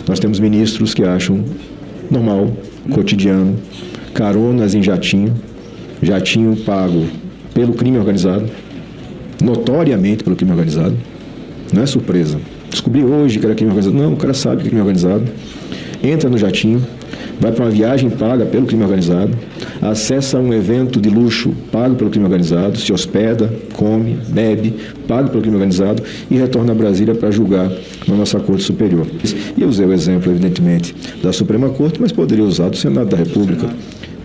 Nós temos ministros que acham normal, cotidiano, caronas em jatinho pago pelo crime organizado, notoriamente pelo crime organizado. Não é surpresa. Descobri hoje que era crime organizado. Não, o cara sabe que é crime organizado. Entra no jatinho, vai para uma viagem paga pelo crime organizado, acessa um evento de luxo pago pelo crime organizado, se hospeda, come, bebe, pago pelo crime organizado e retorna a Brasília para julgar na nossa Corte Superior. E eu usei o exemplo, evidentemente, da Suprema Corte, mas poderia usar do Senado da República,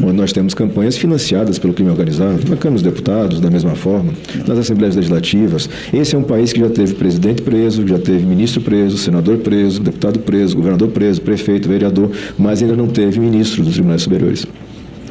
onde nós temos campanhas financiadas pelo crime organizado, na Câmara dos Deputados, da mesma forma, nas Assembleias Legislativas. Esse é um país que já teve presidente preso, já teve ministro preso, senador preso, deputado preso, governador preso, prefeito, vereador, mas ainda não teve ministro dos Tribunais Superiores.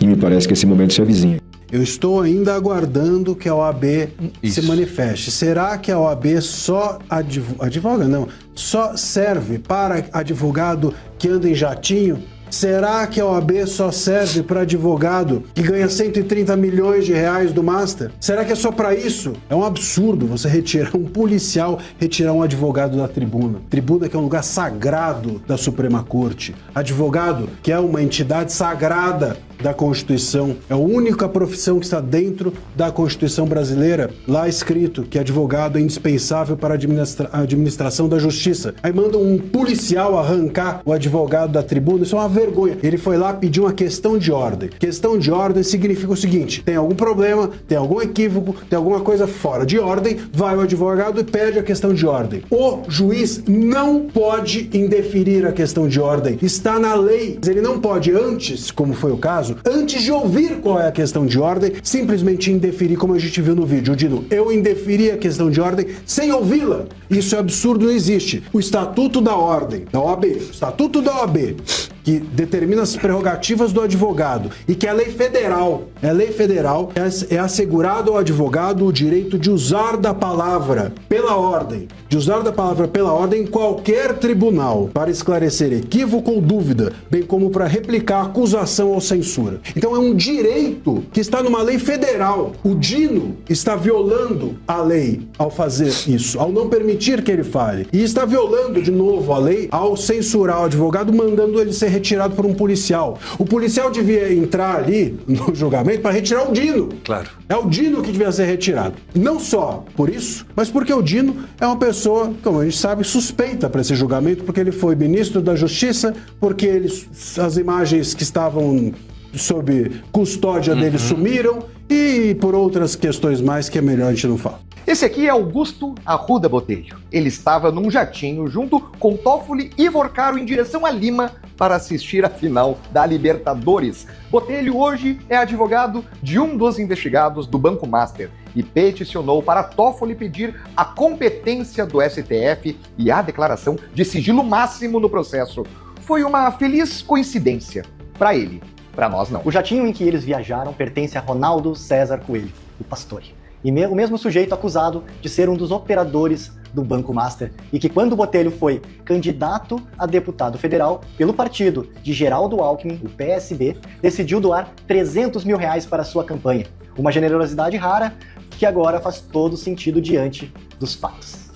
E me parece que esse momento se avizinha. Eu estou ainda aguardando que a OAB se manifeste. Será que a OAB só advoga? Não, só serve para advogado que anda em jatinho? Será que a OAB só serve para advogado que ganha 130 milhões de reais do Master? Será que é só para isso? É um absurdo você retirar um policial, retirar um advogado da tribuna. Tribuna que é um lugar sagrado da Suprema Corte. Advogado que é uma entidade sagrada da Constituição. É a única profissão que está dentro da Constituição brasileira. Lá escrito que advogado é indispensável para a administração da justiça. Aí mandam um policial arrancar o advogado da tribuna. Isso é uma vergonha. Ele foi lá pedir uma questão de ordem. Questão de ordem significa o seguinte: tem algum problema, tem algum equívoco, tem alguma coisa fora de ordem, vai o advogado e pede a questão de ordem. O juiz não pode indeferir a questão de ordem. Está na lei. Ele não pode antes, como foi o caso, antes de ouvir qual é a questão de ordem, simplesmente indeferir, como a gente viu no vídeo. Dino, eu indeferi a questão de ordem sem ouvi-la. Isso é absurdo, não existe. O Estatuto da Ordem, da OAB, o Estatuto da OAB, que determina as prerrogativas do advogado e que é lei federal, é assegurado ao advogado o direito de usar da palavra pela ordem, em qualquer tribunal para esclarecer equívoco ou dúvida, bem como para replicar acusação ou censura. Então é um direito que está numa lei federal. O Dino está violando a lei ao fazer isso, ao não permitir que ele fale. E está violando de novo a lei ao censurar o advogado, mandando ele ser retirado por um policial. O policial devia entrar ali no julgamento para retirar o Dino. Claro. É o Dino que devia ser retirado. Não só por isso, mas porque o Dino é uma pessoa, como a gente sabe, suspeita para esse julgamento, porque ele foi ministro da Justiça, porque as imagens que estavam sob custódia dele sumiram e por outras questões mais que é melhor a gente não falar. Esse aqui é Augusto Arruda Botelho. Ele estava num jatinho junto com Toffoli e Vorcaro em direção a Lima para assistir a final da Libertadores. Botelho hoje é advogado de um dos investigados do Banco Master e peticionou para Toffoli pedir a competência do STF e a declaração de sigilo máximo no processo. Foi uma feliz coincidência para ele, para nós não. O jatinho em que eles viajaram pertence a Ronaldo César Coelho, o Pastore. E o mesmo sujeito acusado de ser um dos operadores do Banco Master e que, quando Botelho foi candidato a deputado federal pelo partido de Geraldo Alckmin, o PSB, decidiu doar 300 mil reais para sua campanha. Uma generosidade rara que agora faz todo sentido diante dos fatos.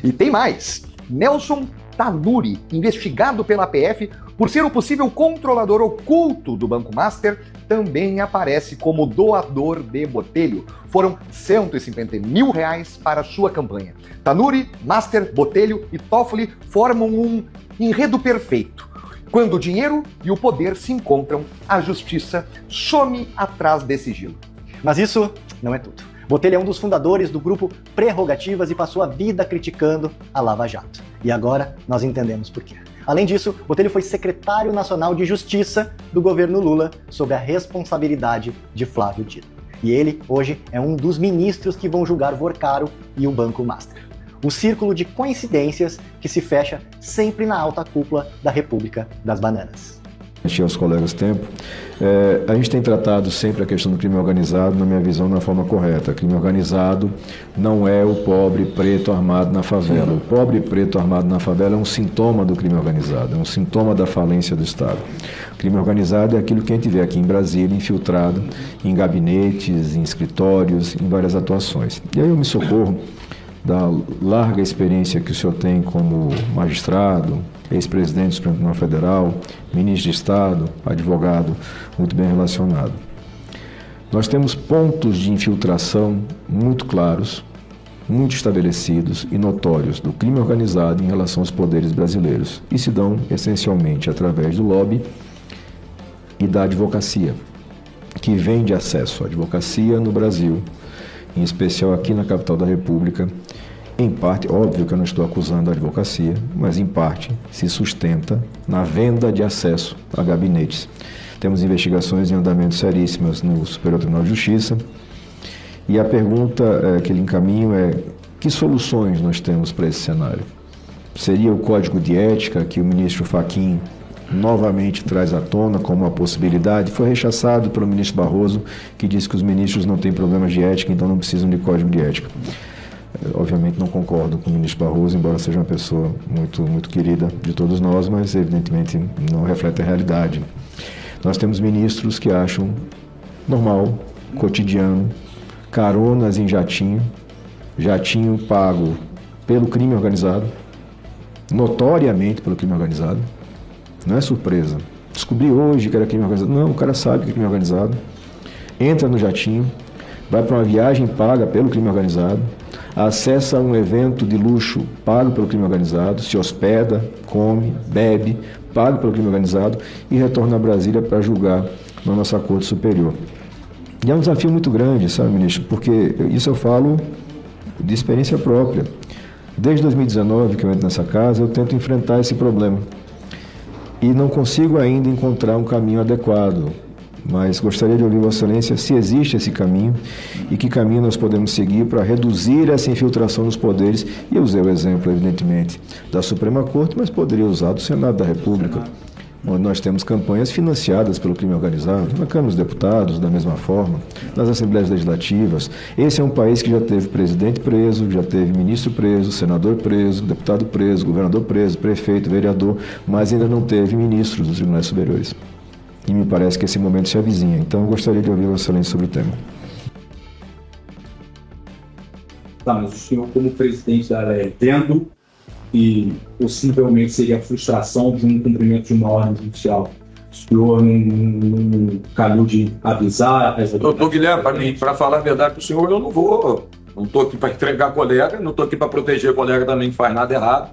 E tem mais. Nelson Tanuri, investigado pela PF por ser o possível controlador oculto do Banco Master, também aparece como doador de Botelho. Foram 150 mil reais para sua campanha. Tanuri, Master, Botelho e Toffoli formam um enredo perfeito. Quando o dinheiro e o poder se encontram, a justiça some atrás desse sigilo. Mas isso não é tudo. Botelho é um dos fundadores do grupo Prerrogativas e passou a vida criticando a Lava Jato. E agora nós entendemos por quê. Além disso, Botelho foi secretário nacional de Justiça do governo Lula sob a responsabilidade de Flávio Dino. E ele, hoje, é um dos ministros que vão julgar Vorcaro e o Banco Master. Um círculo de coincidências que se fecha sempre na alta cúpula da República das Bananas. Aos colegas tempo, a gente tem tratado sempre a questão do crime organizado, na minha visão, na forma correta. Crime organizado não é o pobre preto armado na favela. O pobre preto armado na favela é um sintoma do crime organizado, é um sintoma da falência do Estado. O crime organizado é aquilo que a gente vê aqui em Brasília, infiltrado em gabinetes, em escritórios, em várias atuações. E aí eu me socorro da larga experiência que o senhor tem como magistrado, ex-presidente do Supremo Tribunal Federal, ministro de Estado, advogado muito bem relacionado. Nós temos pontos de infiltração muito claros, muito estabelecidos e notórios do crime organizado em relação aos poderes brasileiros e se dão essencialmente através do lobby e da advocacia, que vende acesso à advocacia no Brasil, em especial aqui na capital da República. Em parte, óbvio que eu não estou acusando a advocacia, mas em parte se sustenta na venda de acesso a gabinetes. Temos investigações em andamento seríssimas no Superior Tribunal de Justiça e a pergunta que ele encaminha é: que soluções nós temos para esse cenário? Seria o Código de Ética que o ministro Fachin novamente traz à tona como uma possibilidade? Foi rechaçado pelo ministro Barroso, que disse que os ministros não têm problemas de ética, então não precisam de Código de Ética. Obviamente não concordo com o ministro Barroso, embora seja uma pessoa muito querida de todos nós, mas evidentemente não reflete a realidade. Nós temos ministros que acham normal, cotidiano, caronas em jatinho pago pelo crime organizado, notoriamente pelo crime organizado. Não é surpresa. Descobri hoje que era crime organizado. Não, o cara sabe que é crime organizado. Entra no jatinho, vai para uma viagem paga pelo crime organizado, acessa um evento de luxo pago pelo crime organizado, se hospeda, come, bebe, pago pelo crime organizado e retorna a Brasília para julgar na nossa Corte Superior. E é um desafio muito grande, sabe, ministro? Porque isso eu falo de experiência própria. Desde 2019 que eu entro nessa casa, eu tento enfrentar esse problema. E não consigo ainda encontrar um caminho adequado. Mas gostaria de ouvir Vossa Excelência se existe esse caminho e que caminho nós podemos seguir para reduzir essa infiltração nos poderes. E eu usei o exemplo, evidentemente, da Suprema Corte, mas poderia usar do Senado da República, onde nós temos campanhas financiadas pelo crime organizado, na Câmara dos Deputados, da mesma forma, nas Assembleias Legislativas. Esse é um país que já teve presidente preso, já teve ministro preso, senador preso, deputado preso, governador preso, prefeito, vereador, mas ainda não teve ministros dos tribunais superiores. E me parece que esse momento se avizinha. Então, eu gostaria de ouvir Vossa Excelência sobre o tema. Tá, mas o senhor, como presidente da LE, vendo que possivelmente seria frustração de um cumprimento de uma ordem judicial, o senhor não calhou de avisar? Doutor Guilherme, para falar a verdade para o senhor, eu não estou aqui para entregar colega, não estou aqui para proteger colega também que faz nada errado.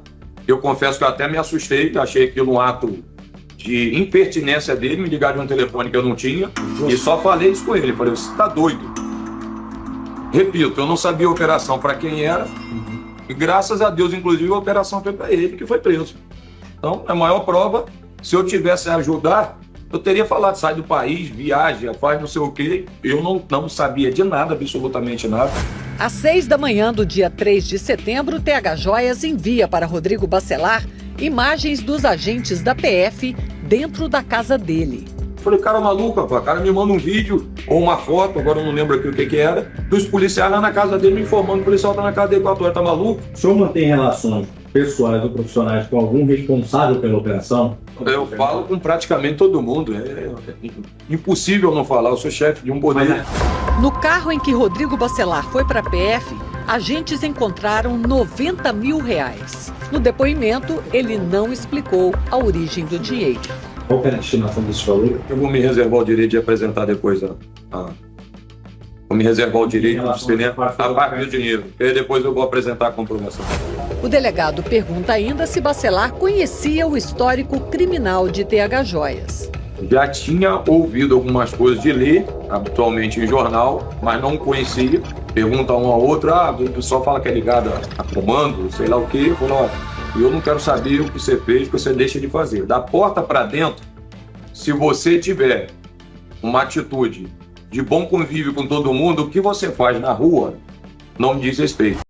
Eu confesso que eu até me assustei, achei aquilo um ato de impertinência dele, me ligar de um telefone que eu não tinha, e só falei isso com ele. Falei: você está doido? Repito, eu não sabia a operação para quem era, e graças a Deus, inclusive, a operação foi para ele, que foi preso. Então, a maior prova, se eu tivesse a ajudar, eu teria falado: sai do país, viaja, faz não sei o quê. Eu não sabia de nada, absolutamente nada. Às 6 da manhã do dia 3 de setembro, TH Joias envia para Rodrigo Bacelar imagens dos agentes da PF dentro da casa dele. Falei: cara maluco, rapaz, o cara me manda um vídeo ou uma foto, agora eu não lembro aqui o que era, dos policiais lá na casa dele me informando que o policial tá na casa dele 4 horas, tá maluco? O senhor mantém relações pessoais ou profissionais com algum responsável pela operação? Eu falo com praticamente todo mundo, é impossível não falar, eu sou chefe de um poder. No carro em que Rodrigo Bacelar foi para a PF, agentes encontraram R$90 mil. No depoimento, ele não explicou a origem do dinheiro. Qual é a destinação desse valor? Eu vou me reservar o direito de apresentar depois vou me reservar o direito de a parte do dinheiro. E depois eu vou apresentar a comprovação. O delegado pergunta ainda se Bacelar conhecia o histórico criminal de TH Joias. Já tinha ouvido algumas coisas de ler, habitualmente em jornal, mas não conhecia. Pergunta um ao outro: o pessoal fala que é ligado a comando, sei lá o quê. Eu falo: eu não quero saber o que você fez, o que você deixa de fazer. Da porta para dentro, se você tiver uma atitude de bom convívio com todo mundo, o que você faz na rua não me diz respeito.